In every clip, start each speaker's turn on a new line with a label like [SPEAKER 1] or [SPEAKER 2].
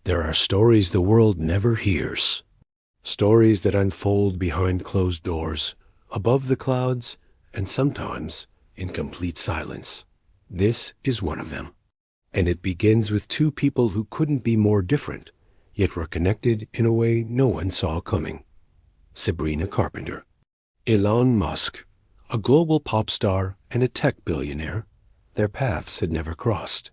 [SPEAKER 1] There are stories the world never hears. Stories that unfold behind closed doors, above the clouds, and sometimes in complete silence. This is one of them. And it begins with two people who couldn't be more different, yet were connected in a way no one saw coming. Sabrina Carpenter. Elon Musk, a global pop star and a tech billionaire, their paths had never crossed.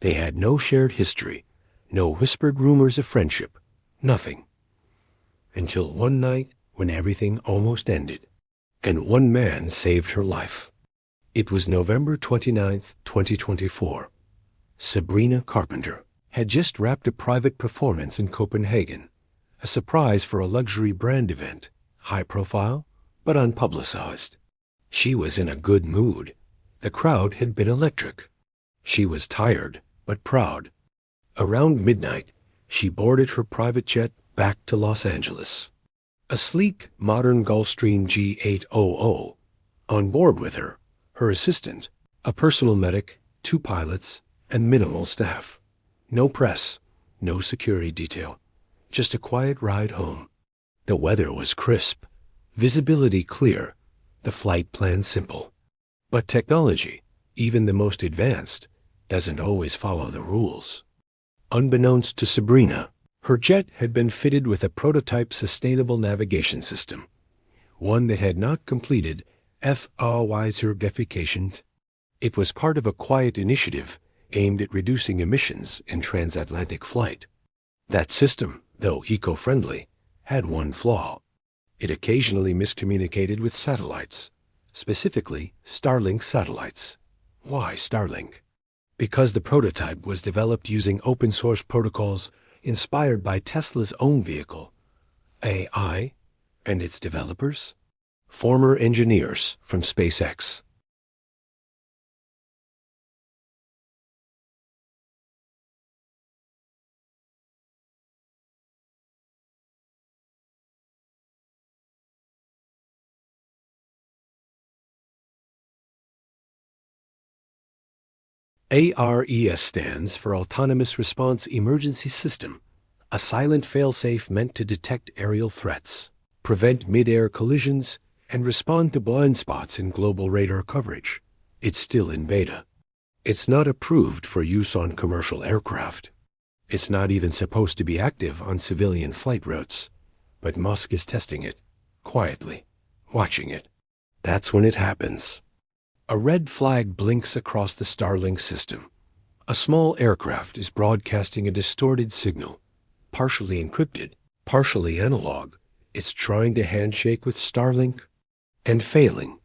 [SPEAKER 1] They had no shared history, no whispered rumors of friendship, nothing. Until one night when everything almost ended, and one man saved her life. It was November 29th, 2024. Sabrina Carpenter had just wrapped a private performance in Copenhagen, a surprise for a luxury brand event, high profile but unpublicized. She was in a good mood. The crowd had been electric. She was tired but proud. Around midnight, she boarded her private jet back to Los Angeles. A sleek, modern Gulfstream G800. On board with her, her assistant, a personal medic, 2 pilots, and minimal staff. No press, no security detail, just a quiet ride home. The weather was crisp, visibility clear, the flight plan simple. But technology, even the most advanced, doesn't always follow the rules. Unbeknownst to Sabrina, her jet had been fitted with a prototype sustainable navigation system, one that had not completed FAA certification. It was part of a quiet initiative aimed at reducing emissions in transatlantic flight. That system, though eco-friendly, had one flaw. It occasionally miscommunicated with satellites, specifically Starlink satellites. Why Starlink? Because the prototype was developed using open-source protocols inspired by Tesla's own vehicle, AI, and its developers, former engineers from SpaceX. ARES stands for Autonomous Response Emergency System, a silent failsafe meant to detect aerial threats, prevent mid-air collisions, and respond to blind spots in global radar coverage. It's still in beta. It's not approved for use on commercial aircraft. It's not even supposed to be active on civilian flight routes. But Musk is testing it, quietly, watching it. That's when it happens. A red flag blinks across the Starlink system. A small aircraft is broadcasting a distorted signal, partially encrypted, partially analog. It's trying to handshake with Starlink and failing.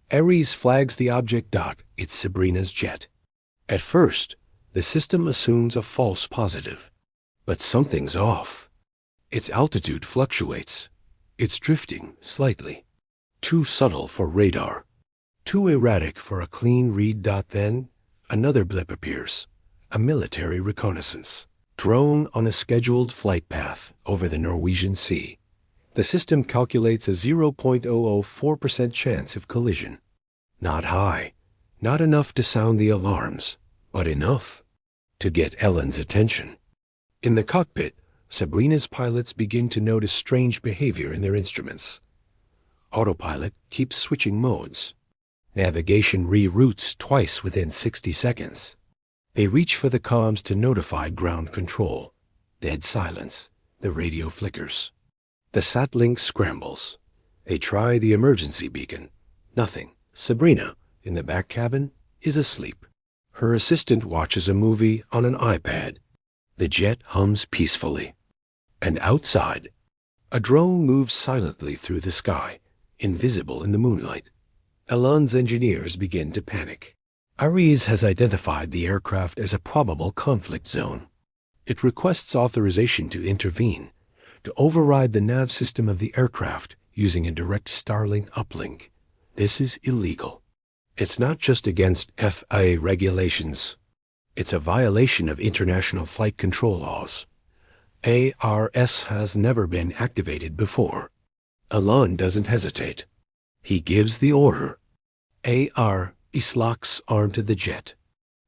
[SPEAKER 1] ARES flags the object. It's Sabrina's jet. At first, the system assumes a false positive. But something's off. Its altitude fluctuates. It's drifting slightly. Too subtle for radar. Too erratic for a clean read. Then, another blip appears. A military reconnaissance. Drone on a scheduled flight path over the Norwegian Sea. The system calculates a 0.004% chance of collision. Not high. Not enough to sound the alarms, but enough to get Elon's attention. In the cockpit, Sabrina's pilots begin to notice strange behavior in their instruments. Autopilot keeps switching modes. Navigation reroutes twice within 60 seconds. They reach for the comms to notify ground control. Dead silence. The radio flickers. The satlink scrambles. They try the emergency beacon. Nothing. Sabrina, in the back cabin, is asleep. Her assistant watches a movie on an iPad. The jet hums peacefully. And outside, a drone moves silently through the sky, invisible in the moonlight. Elon's engineers begin to panic. ARES has identified the aircraft as a probable conflict zone. It requests authorization to intervene, to override the nav system of the aircraft using a direct Starlink uplink. This is illegal. It's not just against FAA regulations. It's a violation of international flight control laws. ARES has never been activated before. Elon doesn't hesitate. He gives the order. ARES locks arm to the jet.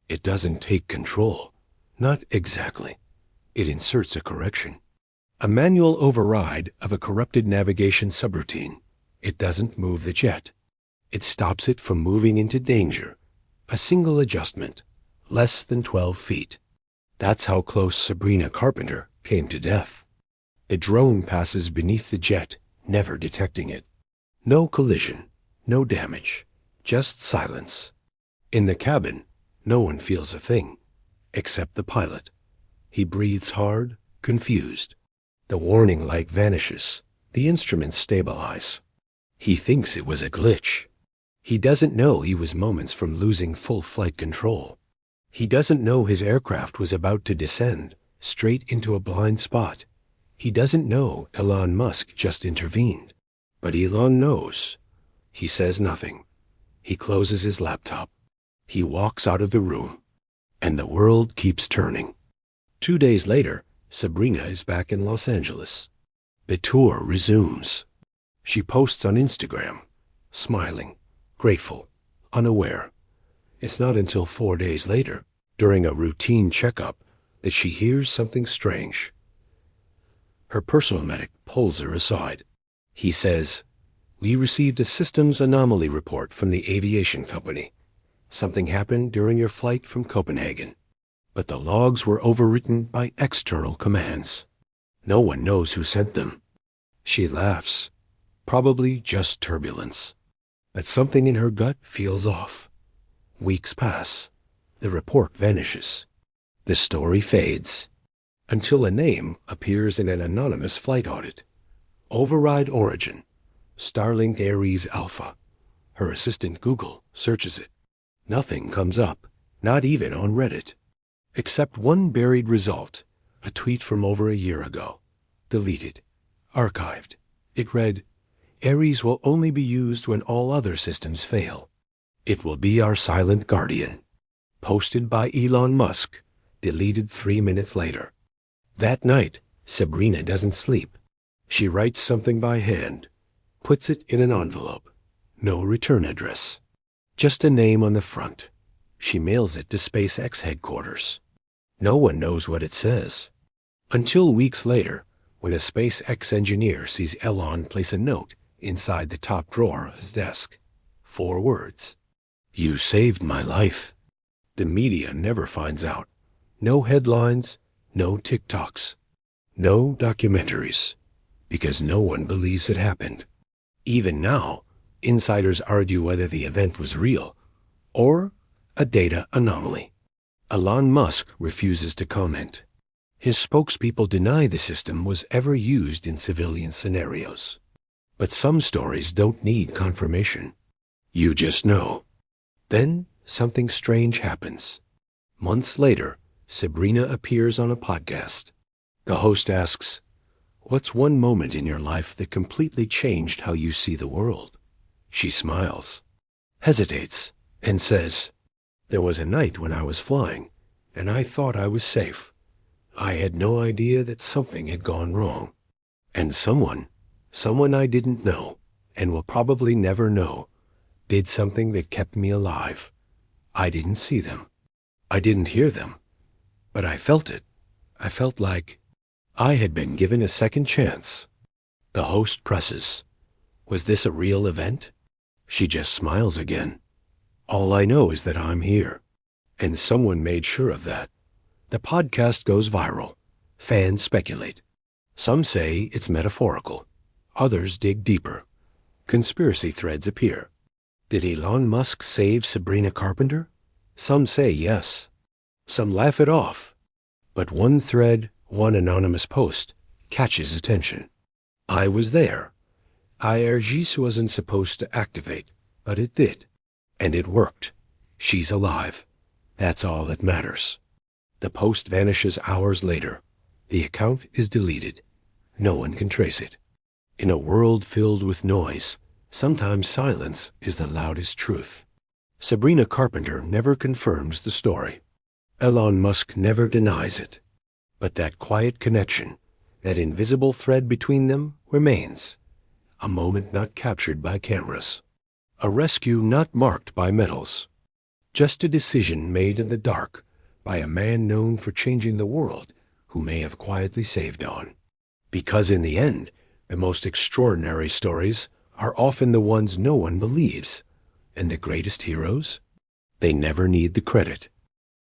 [SPEAKER 1] It doesn't take control. Not exactly. It inserts a correction. A manual override of a corrupted navigation subroutine. It doesn't move the jet. It stops it from moving into danger. A single adjustment, less than 12 feet. That's how close Sabrina Carpenter came to death. The drone passes beneath the jet, never detecting it. No collision, no damage, just silence. In the cabin, no one feels a thing, except the pilot. He breathes hard, confused. The warning light vanishes. The instruments stabilize. He thinks it was a glitch. He doesn't know he was moments from losing full flight control. He doesn't know his aircraft was about to descend straight into a blind spot. He doesn't know Elon Musk just intervened. But Elon knows. He says nothing. He closes his laptop. He walks out of the room. And the world keeps turning. 2 days later, Sabrina is back in Los Angeles. The tour resumes. She posts on Instagram, smiling, grateful, unaware. It's not until 4 days later, during a routine checkup, that she hears something strange. Her personal medic pulls her aside. He says, "We received a systems anomaly report from the aviation company. Something happened during your flight from Copenhagen. But the logs were overwritten by external commands. No one knows who sent them." She laughs. Probably just turbulence. But something in her gut feels off. Weeks pass. The report vanishes. The story fades. Until a name appears in an anonymous flight audit. Override origin. Starlink Ares Alpha. Her assistant Google searches it. Nothing comes up, not even on Reddit. Except one buried result, a tweet from over a year ago. Deleted. Archived. It read, "Ares will only be used when all other systems fail. It will be our silent guardian." Posted by Elon Musk. Deleted 3 minutes later. That night, Sabrina doesn't sleep. She writes something by hand. Puts it in an envelope. No return address. Just a name on the front. She mails it to SpaceX headquarters. No one knows what it says. Until weeks later, when a SpaceX engineer sees Elon place a note inside the top drawer of his desk. 4 words. "You saved my life." The media never finds out. No headlines, no TikToks, no documentaries, because no one believes it happened. Even now, insiders argue whether the event was real or a data anomaly. Elon Musk refuses to comment. His spokespeople deny the system was ever used in civilian scenarios. But some stories don't need confirmation. You just know. Then something strange happens. Months later, Sabrina appears on a podcast. The host asks, "What's one moment in your life that completely changed how you see the world?" She smiles, hesitates, and says, "There was a night when I was flying, and I thought I was safe. I had no idea that something had gone wrong. And someone I didn't know, and will probably never know, did something that kept me alive. I didn't see them. I didn't hear them. But I felt it. I felt like I had been given a second chance." The host presses, "Was this a real event?" She just smiles again. "All I know is that I'm here. And someone made sure of that." The podcast goes viral. Fans speculate. Some say it's metaphorical. Others dig deeper. Conspiracy threads appear. Did Elon Musk save Sabrina Carpenter? Some say yes. Some laugh it off. But one thread, one anonymous post, catches attention. "I was there. IRGIS wasn't supposed to activate, but it did. And it worked. She's alive. That's all that matters." The post vanishes hours later. The account is deleted. No one can trace it. In a world filled with noise, sometimes silence is the loudest truth. Sabrina Carpenter never confirms the story. Elon Musk never denies it. But that quiet connection, that invisible thread between them, remains. A moment not captured by cameras. A rescue not marked by medals. Just a decision made in the dark by a man known for changing the world who may have quietly saved on. Because in the end, the most extraordinary stories are often the ones no one believes. And the greatest heroes? They never need the credit.